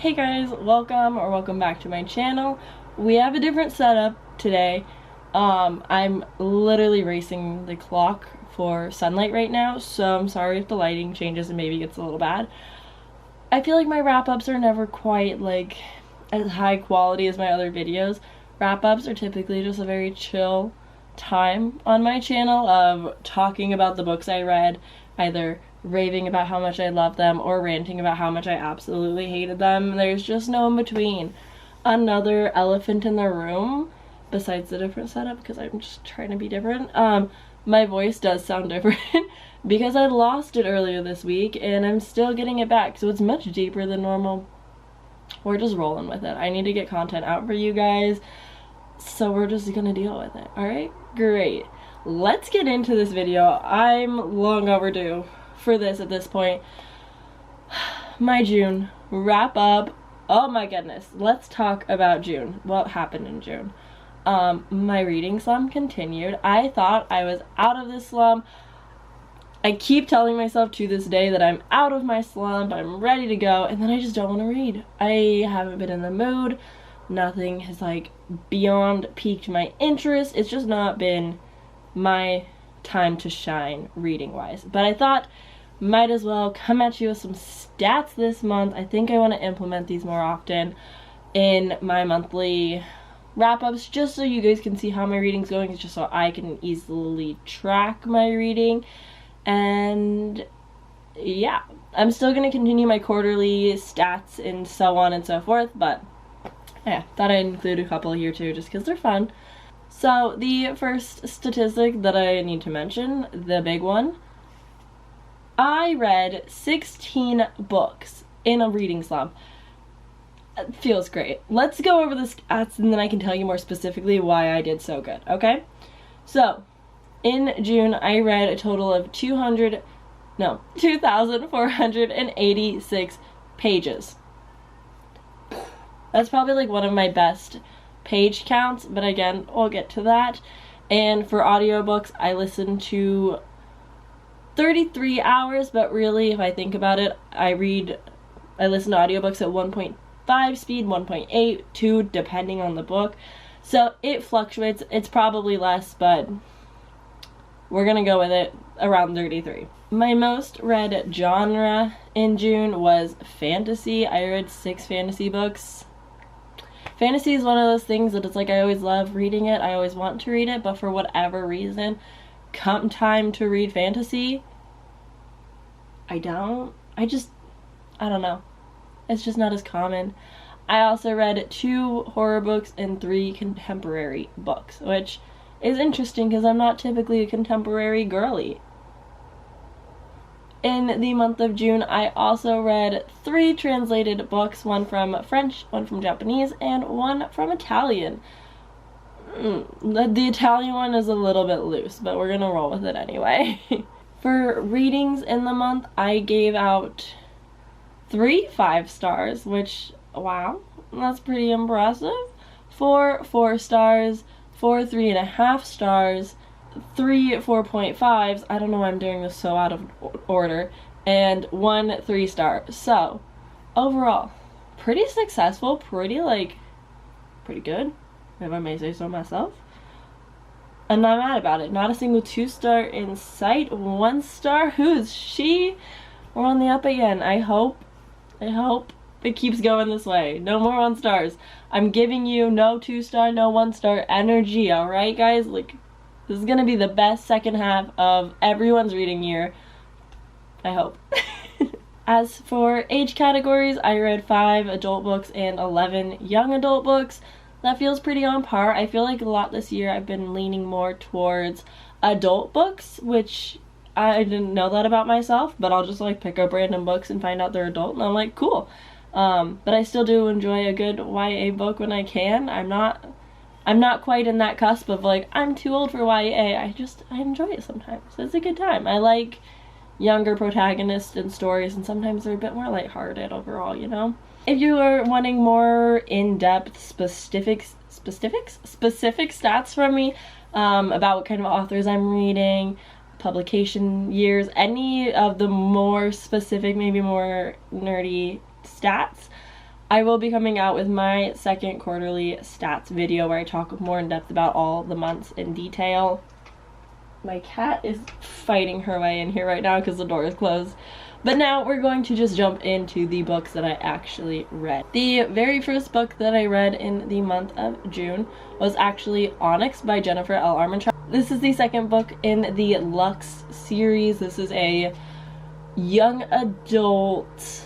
Hey guys, welcome back to my channel. We have a different setup today. I'm literally racing the clock for sunlight right now, so I'm sorry if the lighting changes and maybe gets a little bad. I feel like my wrap-ups are never quite like as high quality as my other videos. Wrap-ups are typically just a very chill time on my channel of talking about the books I read, either raving about how much I love them or ranting about how much I absolutely hated them. There's just no in between. Another elephant in the room, besides the different setup, because I'm just trying to be different, my voice does sound different because I lost it earlier this week and I'm still getting it back, so it's much deeper than normal. We're just rolling with it. I need to get content out for you guys, so we're just gonna deal with it. Alright? Great. Let's get into this video. I'm long overdue for this at this point. My June wrap up. Oh my goodness. Let's talk about June. What happened in June? My reading slump continued. I thought I was out of this slump. I keep telling myself to this day that I'm out of my slump, I'm ready to go, and then I just don't want to read. I haven't been in the mood. Nothing has like beyond piqued my interest. It's just not been my time to shine reading wise. But I thought might as well come at you with some stats this month. I think I want to implement these more often in my monthly wrap-ups, just so you guys can see how my reading's going, just so I can easily track my reading. And yeah, I'm still going to continue my quarterly stats and so on and so forth, but yeah, thought I'd include a couple here too just because they're fun. So the first statistic that I need to mention, the big one, I read 16 books in a reading slump. It feels great. Let's go over the stats and then I can tell you more specifically why I did so good, okay? So, in June, I read a total of 2,486 pages. That's probably like one of my best page counts, but again, we'll get to that. And for audiobooks, I listened to 33 hours, but really, if I think about it, I listen to audiobooks at 1.5 speed, 1.8, 2, depending on the book. So it fluctuates. It's probably less, but we're gonna go with it around 33. My most read genre in June was fantasy. I read 6 fantasy books. Fantasy is one of those things that it's like I always love reading it, I always want to read it, but for whatever reason, come time to read fantasy, I don't know. It's just not as common. I also read 2 horror books and 3 contemporary books, which is interesting because I'm not typically a contemporary girly. In the month of June, I also read 3 translated books, one from French, one from Japanese, and one from Italian. The Italian one is a little bit loose, but we're gonna roll with it anyway. For readings in the month, I gave out 3 5 stars, which, wow, that's pretty impressive. 4 4 stars, 4 3.5 stars, 3 4.5s, I don't know why I'm doing this so out of order, and 1 3 star. So, overall, pretty successful, pretty good, if I may say so myself. I'm not mad about it. Not a single 2-star in sight. 1 star? Who's she? We're on the up again. I hope it keeps going this way. No more 1 stars. I'm giving you no 2-star, no 1-star energy, alright guys? Like, this is gonna be the best second half of everyone's reading year. I hope. As for age categories, I read 5 adult books and 11 young adult books. That feels pretty on par. I feel like a lot this year I've been leaning more towards adult books, which I didn't know that about myself, but I'll just like pick up random books and find out they're adult and I'm like, cool. But I still do enjoy a good YA book when I can. I'm not quite in that cusp of like, I'm too old for YA. I enjoy it sometimes. It's a good time. I like younger protagonists and stories, and sometimes they're a bit more lighthearted overall, you know? If you are wanting more in-depth specific stats from me about what kind of authors I'm reading, publication years, any of the more specific, maybe more nerdy stats, I will be coming out with my second quarterly stats video where I talk more in depth about all the months in detail. My cat is fighting her way in here right now because the door is closed. But now we're going to just jump into the books that I actually read. The very first book that I read in the month of June was actually Onyx by Jennifer L. Armentrout. This is the second book in the Lux series. This is a young adult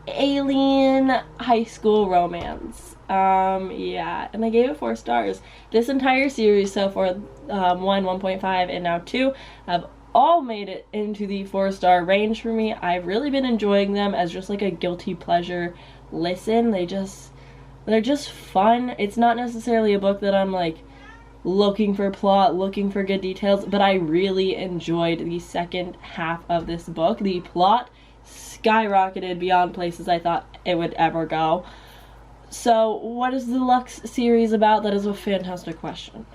alien high school romance. Yeah, and I gave it 4 stars. This entire series so far, 1.5, and now 2, have all made it into the 4-star range for me. I've really been enjoying them as just like a guilty pleasure listen. They're just fun. It's not necessarily a book that I'm like looking for plot, looking for good details, but I really enjoyed the second half of this book. The plot skyrocketed beyond places I thought it would ever go. So, what is the Lux series about? That is a fantastic question.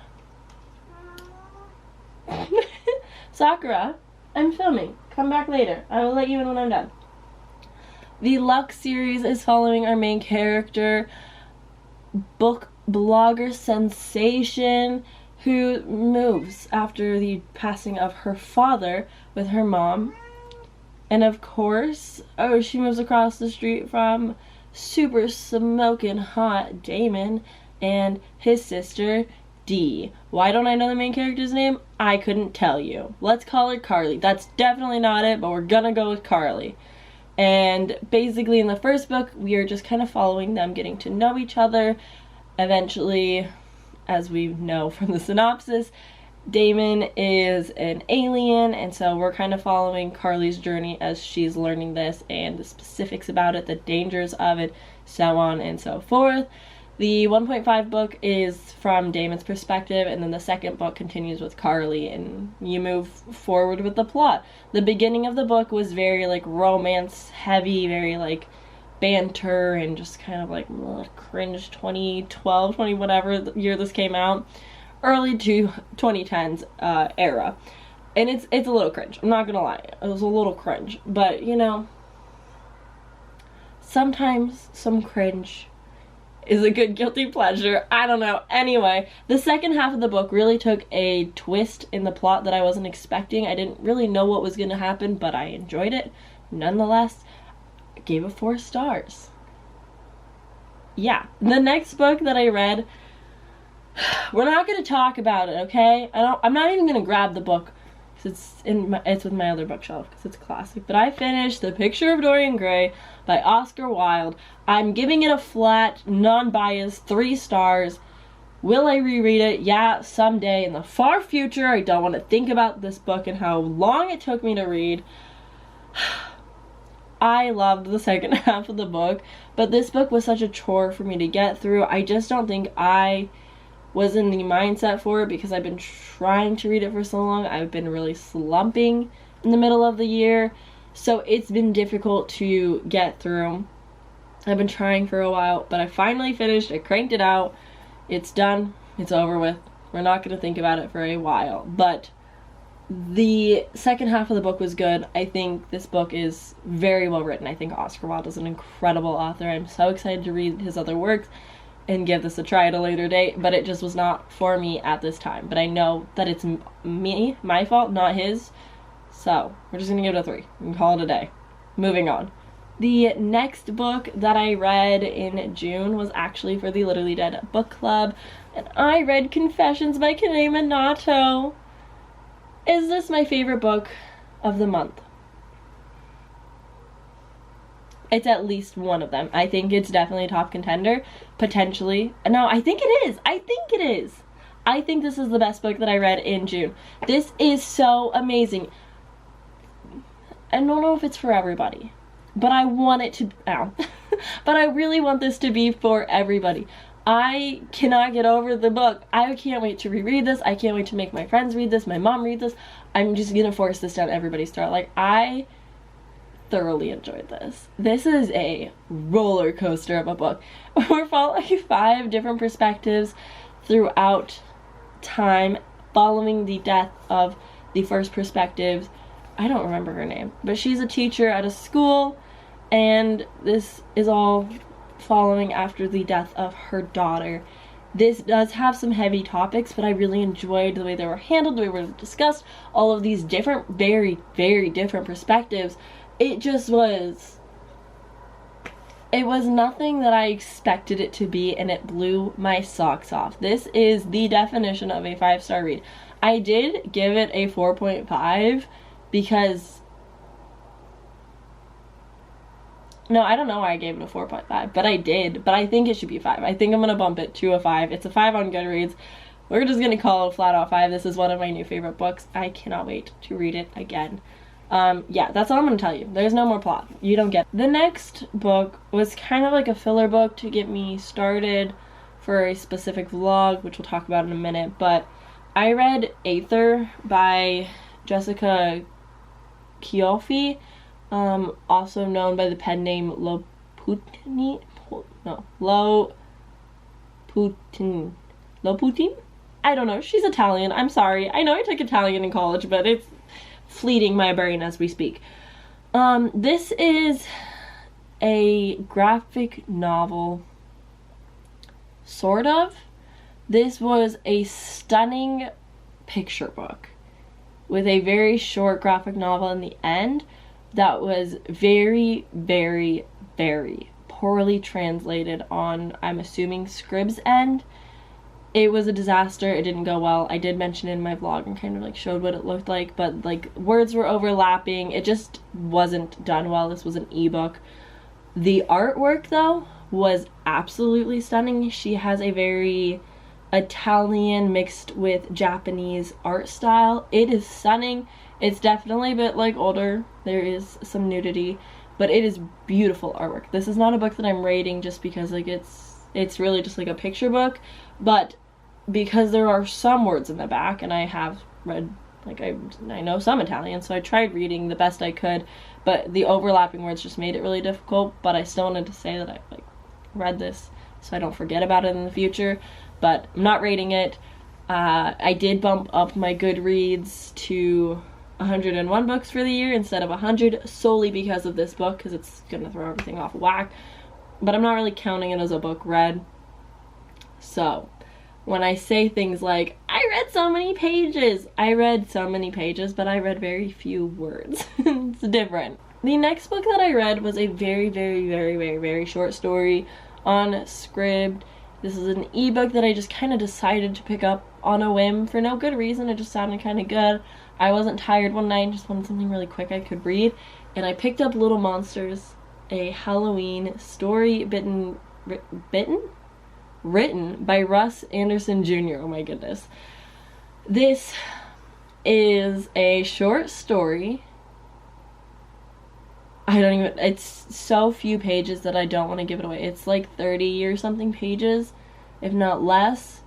Sakura, I'm filming. Come back later. I will let you in when I'm done. The Lux series is following our main character, book blogger sensation, who moves after the passing of her father with her mom. And of course, she moves across the street from super smoking hot Damon and his sister D. Why don't I know the main character's name? I couldn't tell you. Let's call her Carly. That's definitely not it, but we're gonna go with Carly. And basically in the first book, we are just kind of following them getting to know each other. Eventually, as we know from the synopsis, Damon is an alien, and so we're kind of following Carly's journey as she's learning this and the specifics about it, the dangers of it, so on and so forth. The 1.5 book is from Damon's perspective, and then the second book continues with Carly, and you move forward with the plot. The beginning of the book was very like romance heavy, very like banter, and just kind of like cringe 2012, 20 whatever year this came out. Early to 2010s era. And it's a little cringe. I'm not gonna lie. It was a little cringe. But, you know, sometimes some cringe is a good guilty pleasure. I don't know. Anyway, the second half of the book really took a twist in the plot that I wasn't expecting. I didn't really know what was gonna happen, but I enjoyed it. Nonetheless, I gave it 4 stars. Yeah. The next book that I read, we're not going to talk about it, okay? I'm not even going to grab the book because it's with my other bookshelf because it's a classic. But I finished The Picture of Dorian Gray by Oscar Wilde. I'm giving it a flat, non-biased 3 stars. Will I reread it? Yeah, someday in the far future. I don't want to think about this book and how long it took me to read. I loved the second half of the book, but this book was such a chore for me to get through. I just don't think I was in the mindset for it because I've been trying to read it for so long. I've been really slumping in the middle of the year, so it's been difficult to get through. I've been trying for a while, but I finally finished. I cranked it out. It's done. It's over with. We're not going to think about it for a while, but the second half of the book was good. I think this book is very well written. I think Oscar Wilde is an incredible author. I'm so excited to read his other works and give this a try at a later date, but it just was not for me at this time. But I know that it's my fault, not his, so we're just gonna give it a 3 and call it a day. Moving on. The next book that I read in June was actually for the Literally Dead book club, and I read Confessions by Kanae Minato. Is this my favorite book of the month? It's at least one of them. I think it's definitely a top contender, potentially. No, I think it is. I think this is the best book that I read in June. This is so amazing. I don't know if it's for everybody, but I want it to, but I really want this to be for everybody. I cannot get over the book. I can't wait to reread this. I can't wait to make my friends read this, my mom read this. I'm just gonna force this down everybody's throat. Like, I thoroughly enjoyed this. This is a roller coaster of a book. We're following 5 different perspectives throughout time, following the death of the first perspective. I don't remember her name, but she's a teacher at a school, and this is all following after the death of her daughter. This does have some heavy topics, but I really enjoyed the way they were handled, the way they were discussed, all of these different, very, very different perspectives. It just was... It was nothing that I expected it to be, and it blew my socks off. This is the definition of a 5-star read. I did give it a 4.5 because... No, I don't know why I gave it a 4.5, but I did. But I think it should be a 5. I think I'm going to bump it to a 5. It's a 5 on Goodreads. We're just going to call it flat out 5. This is one of my new favorite books. I cannot wait to read it again. Yeah, that's all I'm going to tell you. There's no more plot. You don't get it. The next book was kind of like a filler book to get me started for a specific vlog, which we'll talk about in a minute. But I read Aether by Jessica Chioffi. Also known by the pen name Loputin. I don't know. She's Italian. I'm sorry. I know I took Italian in college, but it's fleeting my brain as we speak. This is a graphic novel. Sort of. This was a stunning picture book with a very short graphic novel in the end that was very, very, very poorly translated on, I'm assuming, Scrib's end. It was a disaster. It didn't go well. I did mention it in my vlog and kind of like showed what it looked like, but like words were overlapping. It just wasn't done well. This was an ebook. The artwork though was absolutely stunning. She has a very Italian mixed with Japanese art style. It is stunning. It's definitely a bit like older. There is some nudity, but it is beautiful artwork. This is not a book that I'm rating just because like it's really just like a picture book, but because there are some words in the back, and I have read, like I know some Italian, so I tried reading the best I could, but the overlapping words just made it really difficult. But I still wanted to say that I like read this so I don't forget about it in the future, but I'm not rating it. I did bump up my Goodreads to 101 books for the year instead of 100 solely because of this book, because it's gonna throw everything off whack, but I'm not really counting it as a book read. So when I say things like I read so many pages, I read so many pages, but I read very few words. It's different. The next book that I read was a very, very, very, very, very short story on Scribd. This is an ebook that I just kind of decided to pick up on a whim for no good reason. It just sounded kind of good. I wasn't tired one night, just wanted something really quick I could read, and I picked up Little Monsters, a Halloween story written by Russ Anderson Jr. Oh my goodness. This is a short story. It's so few pages that I don't want to give it away. It's like 30 or something pages, if not less.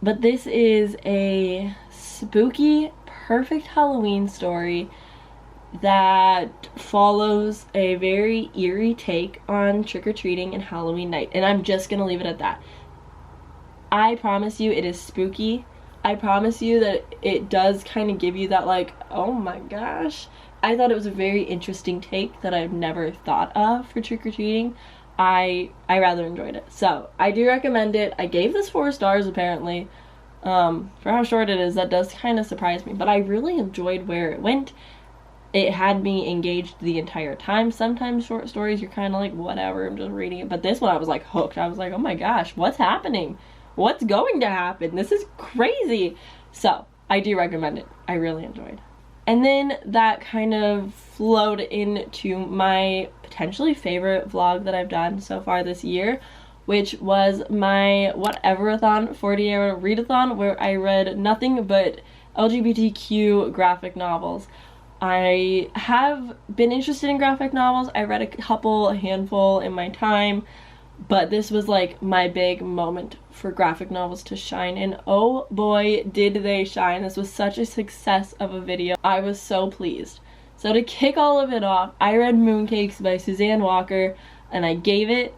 But this is a spooky, perfect Halloween story that follows a very eerie take on trick-or-treating and Halloween night. And I'm just gonna leave it at that. I promise you it is spooky. I promise you that it does kind of give you that like, oh my gosh. I thought it was a very interesting take that I've never thought of for trick-or-treating. I rather enjoyed it. So I do recommend it. I gave this 4 stars apparently. For how short it is, that does kind of surprise me, but I really enjoyed where it went. It had me engaged the entire time. Sometimes short stories you're kind of like, whatever, I'm just reading it, but this one I was like hooked. I was like, oh my gosh, what's happening? What's going to happen? This is crazy. So I do recommend it. I really enjoyed. And then that kind of flowed into my potentially favorite vlog that I've done so far this year, which was my whatever-a-thon 40-hour readathon, where I read nothing but LGBTQ graphic novels. I have been interested in graphic novels. I read a handful in my time, but this was like my big moment for graphic novels to shine, and oh boy did they shine. This was such a success of a video. I was so pleased. So to kick all of it off, I read Mooncakes by Suzanne Walker, and I gave it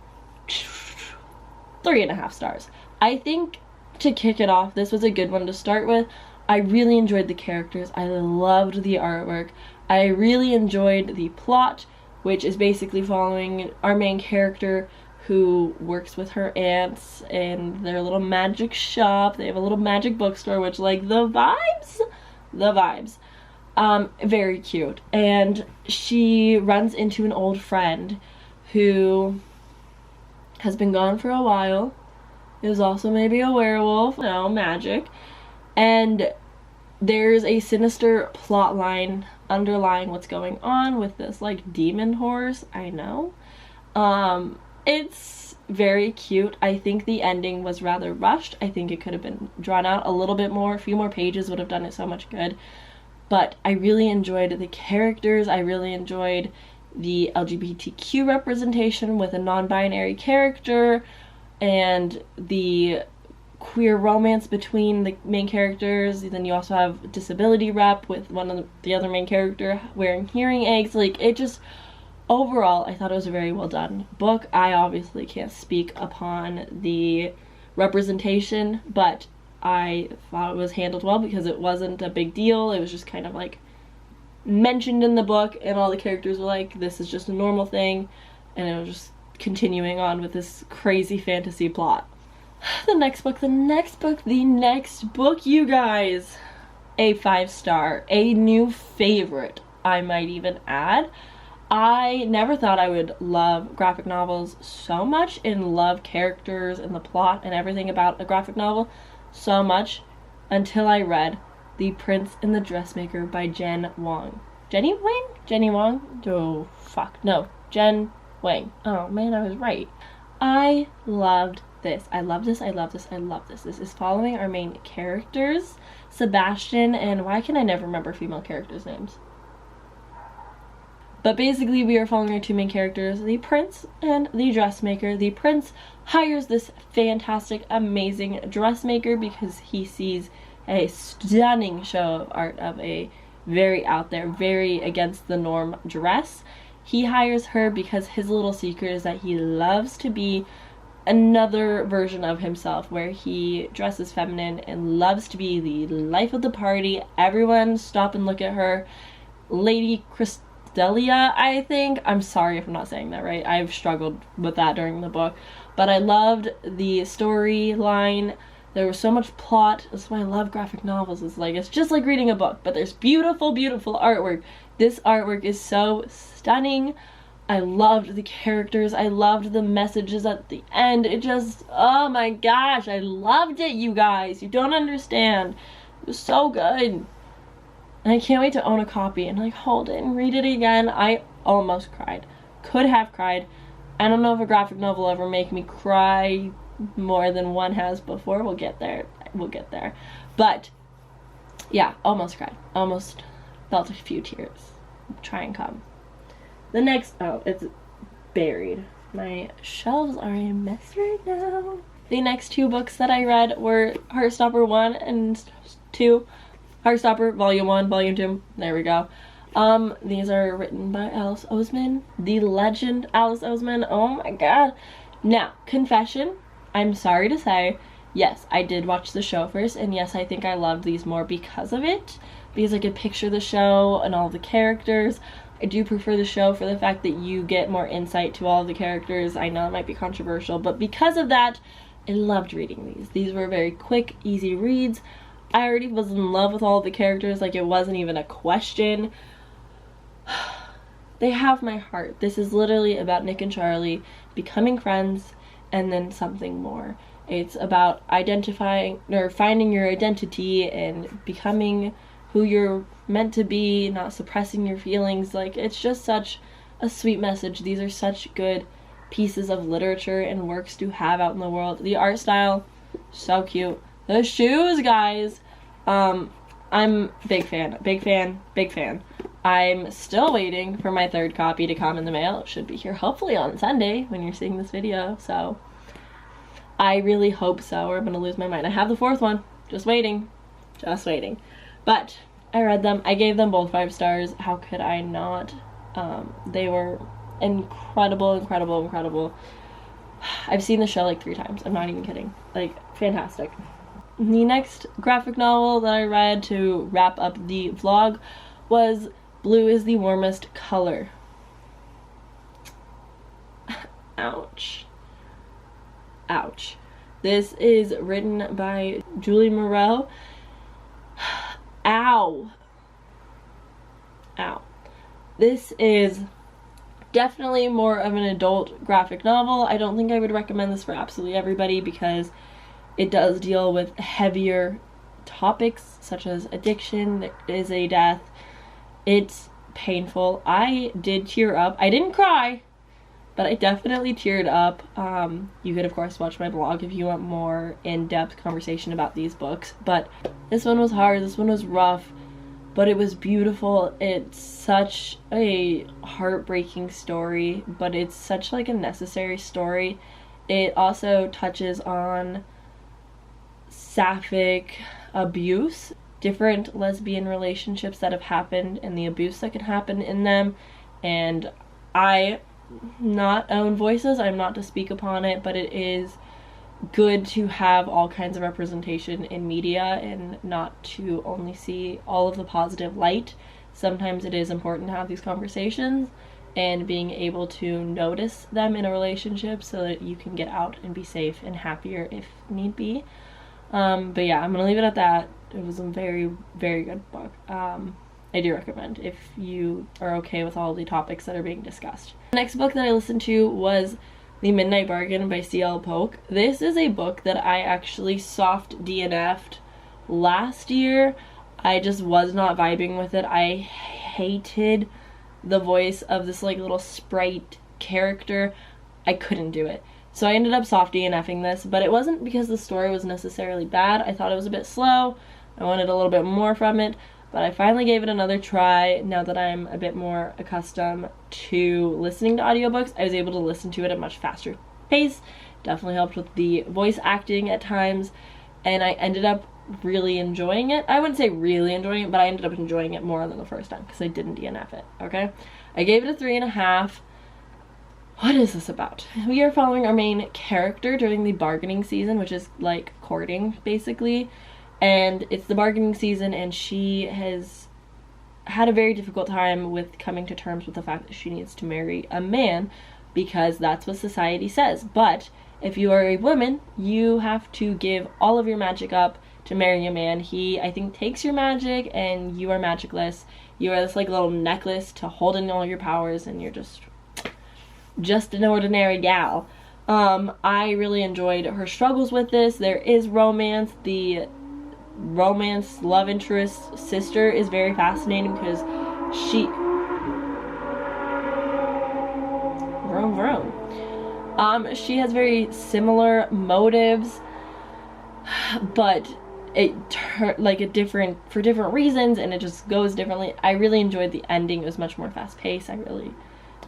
3.5 stars. I think to kick it off, this was a good one to start with. I really enjoyed the characters. I loved the artwork. I really enjoyed the plot. which is basically following our main character who works with her aunts in their little magic shop. They have a little magic bookstore, which, like, the vibes. Very cute. And she runs into an old friend who has been gone for a while, is also maybe a werewolf, no, magic, and there's a sinister plot line underlying what's going on with this, like, demon horse. I know. It's very cute. I think the ending was rather rushed. I think it could have been drawn out a little bit more. A few more pages would have done it so much good. But I really enjoyed the characters. I really enjoyed the LGBTQ representation with a non-binary character and the queer romance between the main characters. Then you also have disability rep with one of the other main character wearing hearing aids. Like, it just, overall, I thought it was a very well done book. I obviously can't speak upon the representation, but I thought it was handled well because it wasn't a big deal. It was just kind of like mentioned in the book, and all the characters were like, this is just a normal thing, and it was just continuing on with this crazy fantasy plot. The next book, you guys. A 5-star, a new favorite, I might even add. I never thought I would love graphic novels so much and love characters and the plot and everything about a graphic novel so much until I read The Prince and the Dressmaker by Jen Wang. Jenny Wang? Oh, fuck. No, Jen Wang. Oh, man, I was right. I loved this. I love this. This is following our main characters, Sebastian, and why can I never remember female characters' names? But basically, we are following our two main characters, the prince and the dressmaker. The prince hires this fantastic, amazing dressmaker because he sees a stunning show of art of a very out there, very against the norm dress. He hires her because his little secret is that he loves to be another version of himself, where he dresses feminine and loves to be the life of the party. Everyone stop and look at her. Lady Delia, I think. I'm sorry if I'm not saying that right. I've struggled with that during the book. But I loved the storyline. There was so much plot. That's why I love graphic novels. It's just like reading a book. But there's beautiful, beautiful artwork. This artwork is so stunning. I loved the characters. I loved the messages at the end. It just, oh my gosh, I loved it, you guys. You don't understand. It was so good. And I can't wait to own a copy and like hold it and read it again. I almost cried. Could have cried. I don't know if a graphic novel will ever make me cry more than one has before. We'll get there. But yeah, almost cried. Almost felt a few tears. Try and come. The next, oh, it's buried. My shelves are a mess right now. The next two books that I read were Heartstopper 1 and 2. Heartstopper, Volume 1, Volume 2. There we go. These are written by Alice Oseman. The legend Alice Oseman. Oh my god. Now, confession. I'm sorry to say, yes, I did watch the show first, and yes, I think I loved these more because of it. Because I could picture the show and all the characters. I do prefer the show for the fact that you get more insight to all of the characters. I know it might be controversial, but because of that, I loved reading these. These were very quick, easy reads. I already was in love with all of the characters, like it wasn't even a question. They have my heart. This is literally about Nick and Charlie becoming friends and then something more. It's about identifying or finding your identity and becoming who you're meant to be, not suppressing your feelings. Like, it's just such a sweet message. These are such good pieces of literature and works to have out in the world. The art style, so cute. The shoes, guys. I'm big fan. I'm still waiting for my third copy to come in the mail. It should be here hopefully on Sunday when you're seeing this video, so I really hope so, or I'm gonna lose my mind. I have the fourth one, just waiting. But I read them. I gave them both 5 stars. How could I not? They were incredible. I've seen the show like 3 times. I'm not even kidding. Like, fantastic. The next graphic novel that I read to wrap up the vlog was Blue is the Warmest Color. Ouch. Ouch. This is written by Julie Moreau. Ow. Ow. This is definitely more of an adult graphic novel. I don't think I would recommend this for absolutely everybody because it does deal with heavier topics such as addiction. There is a death. It's painful. I did tear up. I didn't cry, but I definitely teared up. You could of course watch my blog if you want more in-depth conversation about these books, but this one was hard, this one was rough, but it was beautiful. It's such a heartbreaking story, but it's such like a necessary story. It also touches on sapphic abuse, different lesbian relationships that have happened and the abuse that can happen in them, and I not own voices, I'm not to speak upon it, but it is good to have all kinds of representation in media and not to only see all of the positive light. Sometimes it is important to have these conversations and being able to notice them in a relationship so that you can get out and be safe and happier if need be. But yeah, I'm gonna leave it at that. It was a very, very good book. I do recommend if you are okay with all the topics that are being discussed. The next book that I listened to was The Midnight Bargain by C.L. Polk. This is a book that I actually soft DNF'd last year. I just was not vibing with it. I hated the voice of this like little sprite character. I couldn't do it. So I ended up soft DNFing this, but it wasn't because the story was necessarily bad. I thought it was a bit slow. I wanted a little bit more from it. But I finally gave it another try now that I'm a bit more accustomed to listening to audiobooks. I was able to listen to it at a much faster pace. Definitely helped with the voice acting at times. And I ended up really enjoying it. I wouldn't say really enjoying it, but I ended up enjoying it more than the first time because I didn't DNF it, okay? I gave it a 3.5. What is this about? We are following our main character during the bargaining season, which is like courting, basically. And it's the bargaining season, and she has had a very difficult time with coming to terms with the fact that she needs to marry a man because that's what society says. But if you are a woman, you have to give all of your magic up to marry a man. He, I think, takes your magic, and you are magicless. You are this like little necklace to hold in all your powers, and you're just an ordinary gal. I really enjoyed her struggles with this. There is romance. The romance love interest sister is very fascinating because she she has very similar motives, but for different reasons, and it just goes differently. I really enjoyed the ending. It was much more fast paced. I really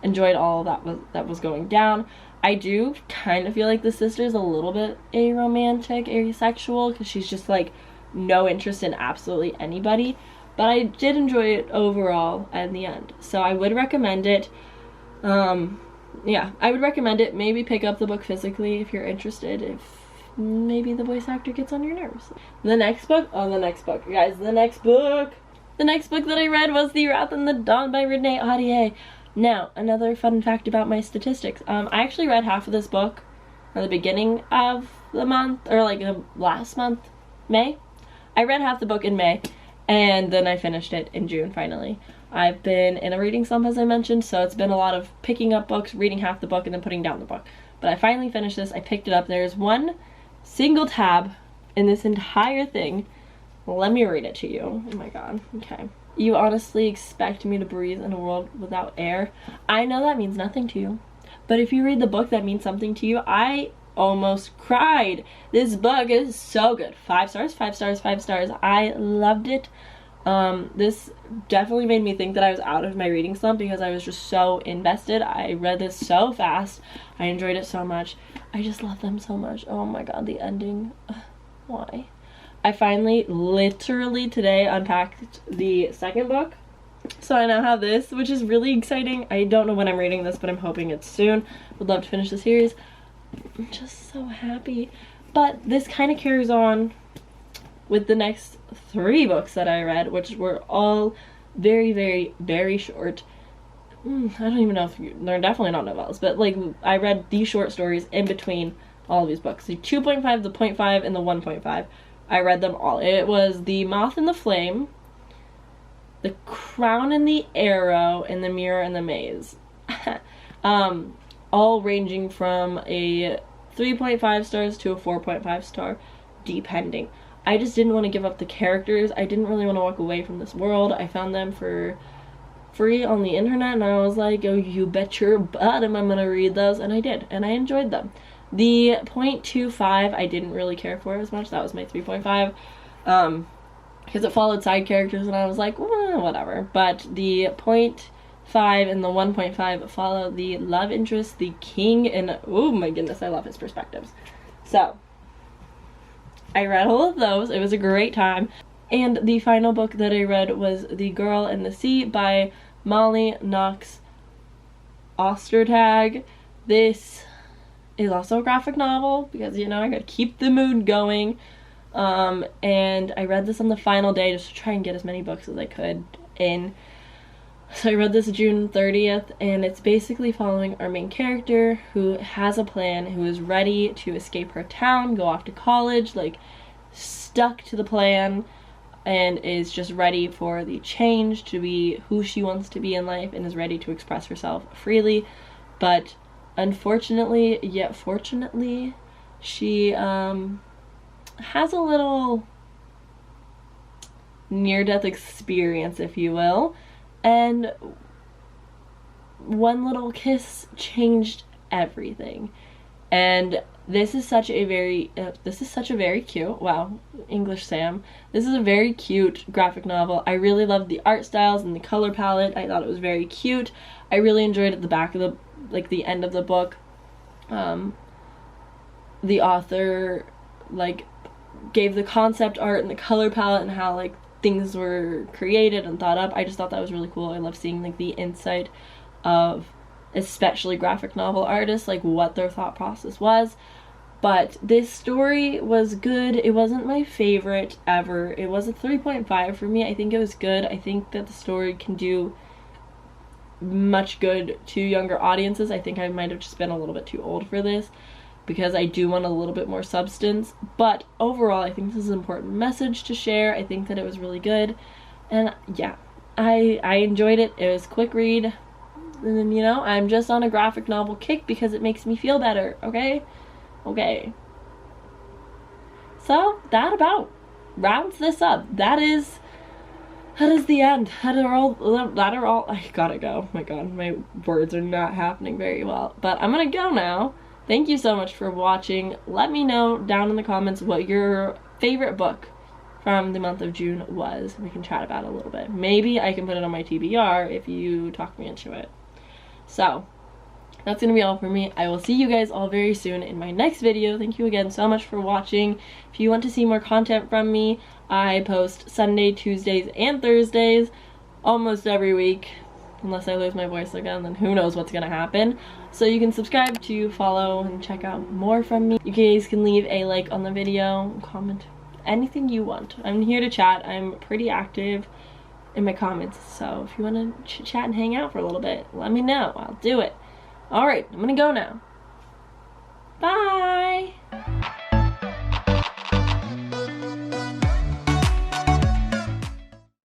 enjoyed all that was going down. I do kind of feel like the sister is a little bit aromantic, asexual, because she's just like no interest in absolutely anybody, but I did enjoy it overall in the end. So I would recommend it. Yeah, I would recommend it. Maybe pick up the book physically if you're interested, if maybe the voice actor gets on your nerves. The next book that I read was The Wrath and the Dawn by Renee Ahdieh. Now, another fun fact about my statistics. I actually read half of this book at the beginning of the month, or like the last month, May. I read half the book in May, and then I finished it in June, finally. I've been in a reading slump, as I mentioned, so it's been a lot of picking up books, reading half the book, and then putting down the book. But I finally finished this. I picked it up. There's one single tab in this entire thing. Let me read it to you. Oh my god. Okay. You honestly expect me to breathe in a world without air? I know that means nothing to you, but if you read the book, that means something to you. I almost cried. This book is so good. 5 stars, 5 stars, 5 stars. I loved it. This definitely made me think that I was out of my reading slump because I was just so invested. I read this so fast. I enjoyed it so much. I just love them so much. Oh my god, the ending. Why? I finally, literally today, unpacked the second book. So I now have this, which is really exciting. I don't know when I'm reading this, but I'm hoping it's soon. Would love to finish the series. I'm just so happy. But this kind of carries on with the next 3 books that I read, which were all very, very, very short. I don't even know if they're definitely not novellas, but like I read these short stories in between all of these books. The 2.5, the 0.5, and the 1.5. I read them all. It was The Moth and the Flame, The Crown and the Arrow, and The Mirror and the Maze. All ranging from a 3.5 stars to a 4.5 star, depending. I just didn't want to give up the characters. I didn't really want to walk away from this world. I found them for free on the internet, and I was like, oh, you bet your bottom I'm gonna read those, and I did, and I enjoyed them. The 0.25 I didn't really care for as much. That was my 3.5, because it followed side characters, and I was like, well, whatever. But the 0.5 and the 1.5 follow the love interest, the king, and oh my goodness, I love his perspectives. So I read all of those. It was a great time. And the final book that I read was The Girl in the Sea by Molly Knox Ostertag. This is also a graphic novel because, you know, I gotta keep the mood going. And I read this on the final day just to try and get as many books as I could in. So I read this June 30th, and it's basically following our main character who has a plan, who is ready to escape her town, go off to college, like stuck to the plan, and is just ready for the change to be who she wants to be in life and is ready to express herself freely. But unfortunately, yet fortunately, she has a little near-death experience, if you will, and one little kiss changed everything. And this is such a very cute, wow, English Sam. This is a very cute graphic novel. I really loved the art styles and the color palette. I thought it was very cute. I really enjoyed at the back of the, like the end of the book, the author like gave the concept art and the color palette and how like things were created and thought up. I just thought that was really cool. I love seeing like the insight of especially graphic novel artists, like what their thought process was. But this story was good. It wasn't my favorite ever. It was a 3.5 for me. I think it was good. I think that the story can do much good to younger audiences. I think I might have just been a little bit too old for this because I do want a little bit more substance. But overall, I think this is an important message to share. I think that it was really good. And yeah, I enjoyed it. It was a quick read. And then, you know, I'm just on a graphic novel kick because it makes me feel better, okay? Okay. So, that about rounds this up. That is the end. That are all, I gotta go. Oh my god, my words are not happening very well. But I'm gonna go now. Thank you so much for watching. Let me know down in the comments what your favorite book from the month of June was. We can chat about it a little bit. Maybe I can put it on my TBR if you talk me into it. So, that's gonna be all for me. I will see you guys all very soon in my next video. Thank you again so much for watching. If you want to see more content from me, I post Sunday, Tuesdays, and Thursdays almost every week. Unless I lose my voice again, then who knows what's gonna happen. So you can subscribe to follow and check out more from me. You guys can leave a like on the video, comment, anything you want. I'm here to chat. I'm pretty active in my comments, so if you want to chat and hang out for a little bit, let me know. I'll do it. Alright, I'm gonna go now. Bye!